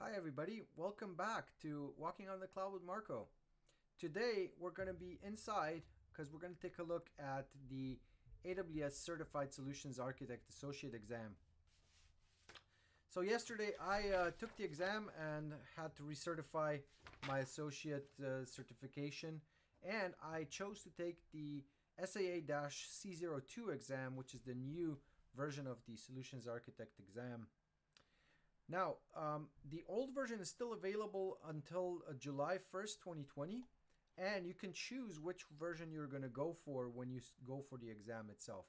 Hi everybody, welcome back to Walking on the Cloud with Marco. Today we're going to be inside because we're going to take a look at the AWS Certified Solutions Architect Associate exam. So yesterday I took the exam and had to recertify my associate certification, and I chose to take the SAA-C02 exam, which is the new version of the Solutions Architect exam. Now, the old version is still available until July 1st, 2020, and you can choose which version you're going to go for when you go for the exam itself.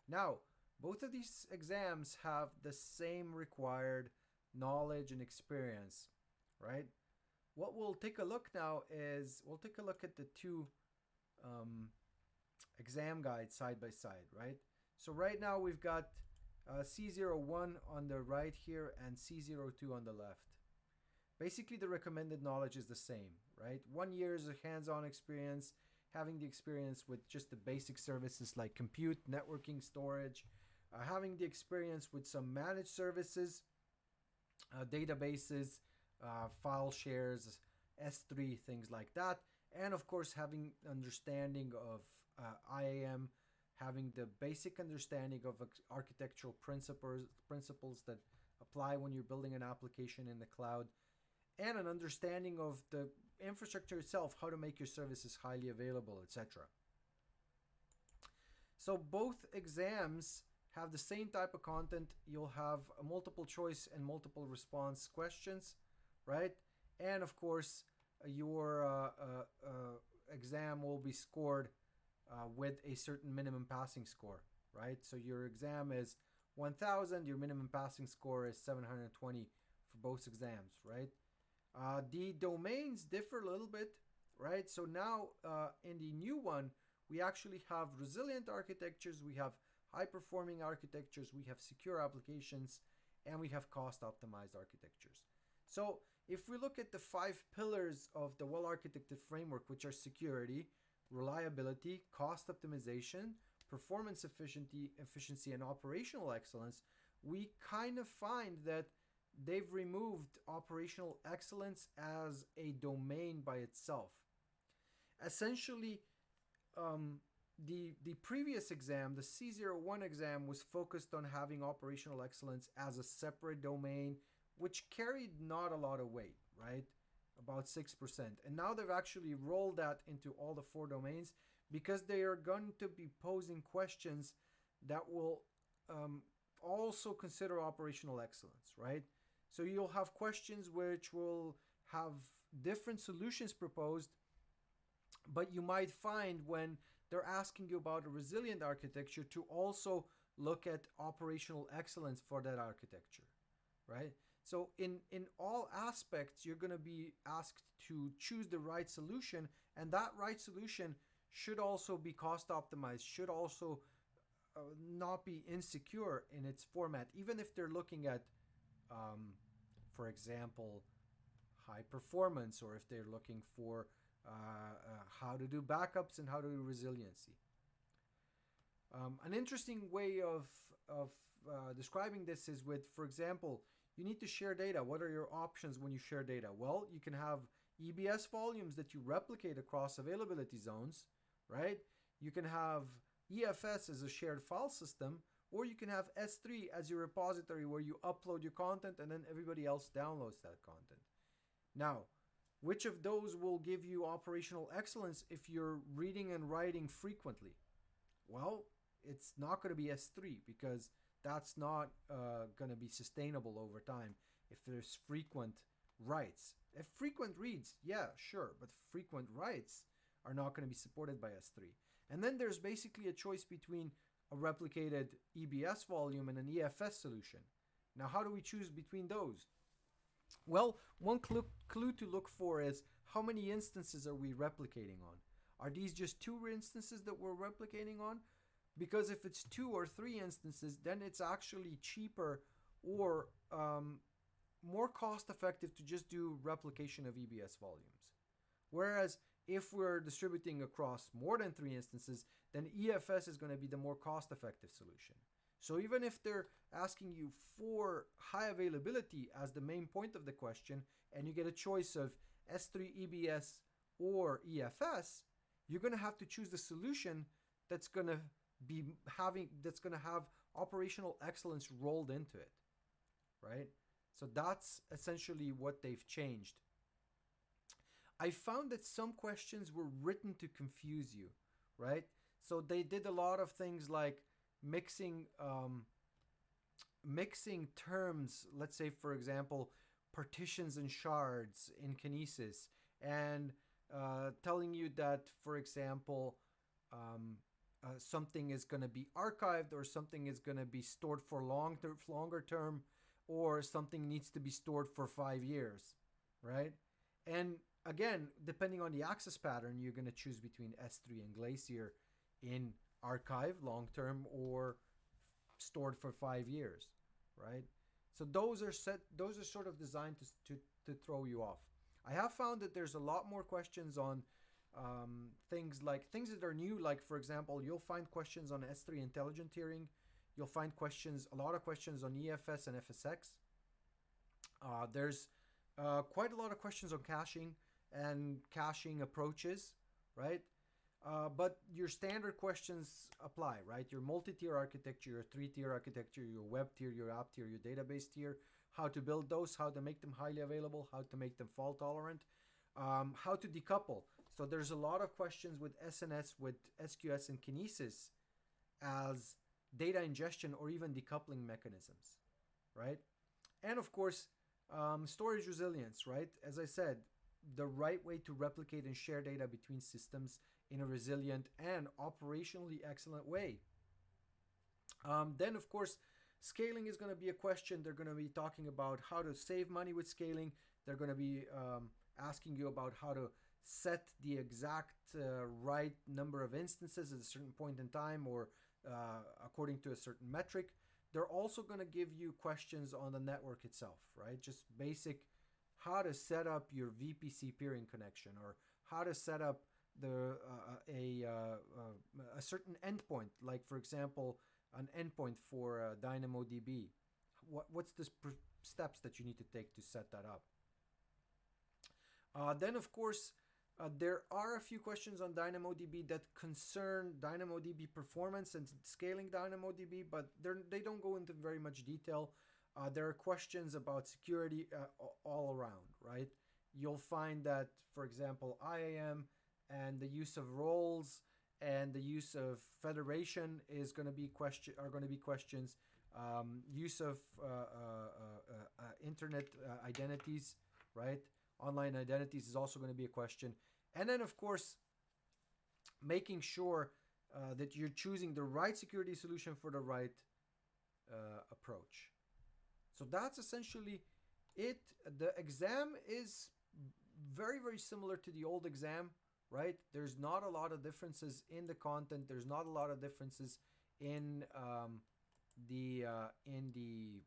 Now, both of these exams have the same required knowledge and experience, right? What we'll take a look now is we'll take a look at the two exam guides side by side, right? So right now we've got C01 on the right here and C02 on the left. Basically, the recommended knowledge is the same, right? 1 year is a hands-on experience, having the experience with just the basic services like compute, networking, storage, having the experience with some managed services, databases, file shares, S3, things like that, and of course having understanding of IAM, having the basic understanding of architectural principles that apply when you're building an application in the cloud, and an understanding of the infrastructure itself, how to make your services highly available, etc. So both exams have the same type of content. You'll have a multiple choice and multiple response questions, right? And of course, your exam will be scored with a certain minimum passing score, right? So your exam is 1,000, your minimum passing score is 720 for both exams, right? The domains differ a little bit, right? So now in the new one, we actually have resilient architectures, we have high-performing architectures, we have secure applications, and we have cost-optimized architectures. So if we look at the 5 pillars of the well-architected framework, which are security, reliability, cost optimization, performance efficiency, and operational excellence, we kind of find that they've removed operational excellence as a domain by itself. Essentially, the previous exam, the C01 exam, was focused on having operational excellence as a separate domain, which carried not a lot of weight, right? About 6%. And now they've actually rolled that into all the 4 domains because they are going to be posing questions that will also consider operational excellence, right? So you'll have questions which will have different solutions proposed, but you might find when they're asking you about a resilient architecture to also look at operational excellence for that architecture, right? So in all aspects, you're going to be asked to choose the right solution, and that right solution should also be cost optimized, should also not be insecure in its format, even if they're looking at, for example, high performance, or if they're looking for how to do backups and how to do resiliency. An interesting way of describing this is with, for example, you need to share data. What are your options when you share data? Well, you can have EBS volumes that you replicate across availability zones, right? You can have EFS as a shared file system, or you can have S3 as your repository where you upload your content and then everybody else downloads that content. Now, which of those will give you operational excellence if you're reading and writing frequently? Well, it's not going to be S3 because that's not going to be sustainable over time if there's frequent writes. If frequent reads, yeah, sure, but frequent writes are not going to be supported by S3. And then there's basically a choice between a replicated EBS volume and an EFS solution. Now, how do we choose between those? Well, one clue to look for is how many instances are we replicating on? Are these just 2 instances that we're replicating on? Because if it's 2 or 3 instances, then it's actually cheaper or more cost effective to just do replication of EBS volumes. Whereas if we're distributing across more than 3 instances, then EFS is going to be the more cost effective solution. So even if they're asking you for high availability as the main point of the question, and you get a choice of S3 EBS or EFS, you're going to have to choose the solution that's going to have operational excellence rolled into it, right? So that's essentially what they've changed. I found that some questions were written to confuse you, right? So they did a lot of things like mixing terms. Let's say, for example, partitions and shards in Kinesis, and telling you that, for example, something is going to be archived, or something is going to be stored for longer term, or something needs to be stored for 5 years, right? And again, depending on the access pattern, you're going to choose between S3 and Glacier in archive long term or stored for 5 years, right? So those are sort of designed to throw you off. I have found that there's a lot more questions on things that are new, like, for example, you'll find questions on S3 intelligent tiering. You'll find a lot of questions on EFS and FSX. There's quite a lot of questions on caching and caching approaches, right? But your standard questions apply, right? Your multi-tier architecture, your 3-tier architecture, your web tier, your app tier, your database tier, how to build those, how to make them highly available, how to make them fault tolerant, how to decouple. So there's a lot of questions with SNS, with SQS and Kinesis as data ingestion or even decoupling mechanisms, right? And of course, storage resilience, right? As I said, the right way to replicate and share data between systems in a resilient and operationally excellent way. Then, of course, scaling is going to be a question. They're going to be talking about how to save money with scaling. They're going to be asking you about how to set the exact right number of instances at a certain point in time, or according to a certain metric. They're also going to give you questions on the network itself, right? Just basic how to set up your VPC peering connection, or how to set up a certain endpoint, like, for example, an endpoint for DynamoDB. What's the steps that you need to take to set that up? Then, of course, there are a few questions on DynamoDB that concern DynamoDB performance and scaling DynamoDB, but they don't go into very much detail. There are questions about security all around, right? You'll find that, for example, IAM and the use of roles and the use of federation are going to be questions. Use of internet identities, right? Online identities is also going to be a question. And then, of course, making sure that you're choosing the right security solution for the right approach. So that's essentially it. The exam is very, very similar to the old exam, right? There's not a lot of differences in the content. There's not a lot of differences in the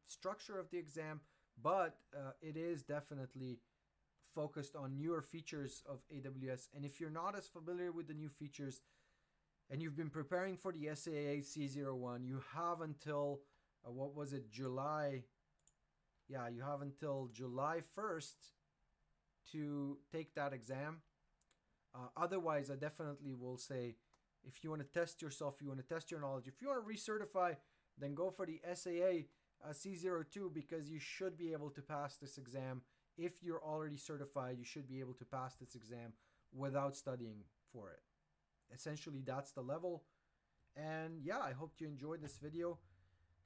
structure of the exam, but it is definitely focused on newer features of AWS. And if you're not as familiar with the new features and you've been preparing for the SAA-C01, you have until July. Yeah, you have until July 1st to take that exam. Otherwise, I definitely will say, if you want to test yourself, you want to test your knowledge, if you want to recertify, then go for the SAA-C02, because you should be able to pass this exam. If you're already certified, you should be able to pass this exam without studying for it. Essentially, that's the level. And yeah, I hope you enjoyed this video.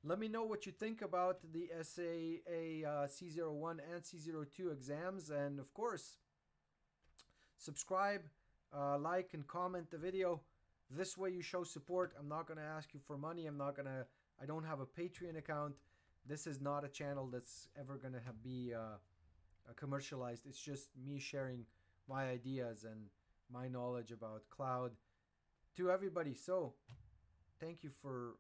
Let me know what you think about the SAA-C01 and C02 exams. And of course, subscribe, like, and comment the video. This way you show support. I'm not going to ask you for money. I don't have a Patreon account. This is not a channel that's ever going to be commercialized. It's just me sharing my ideas and my knowledge about cloud to everybody. So thank you for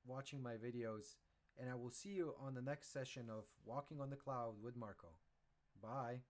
watching my videos, and I will see you on the next session of Walking on the Cloud with Marko. Bye.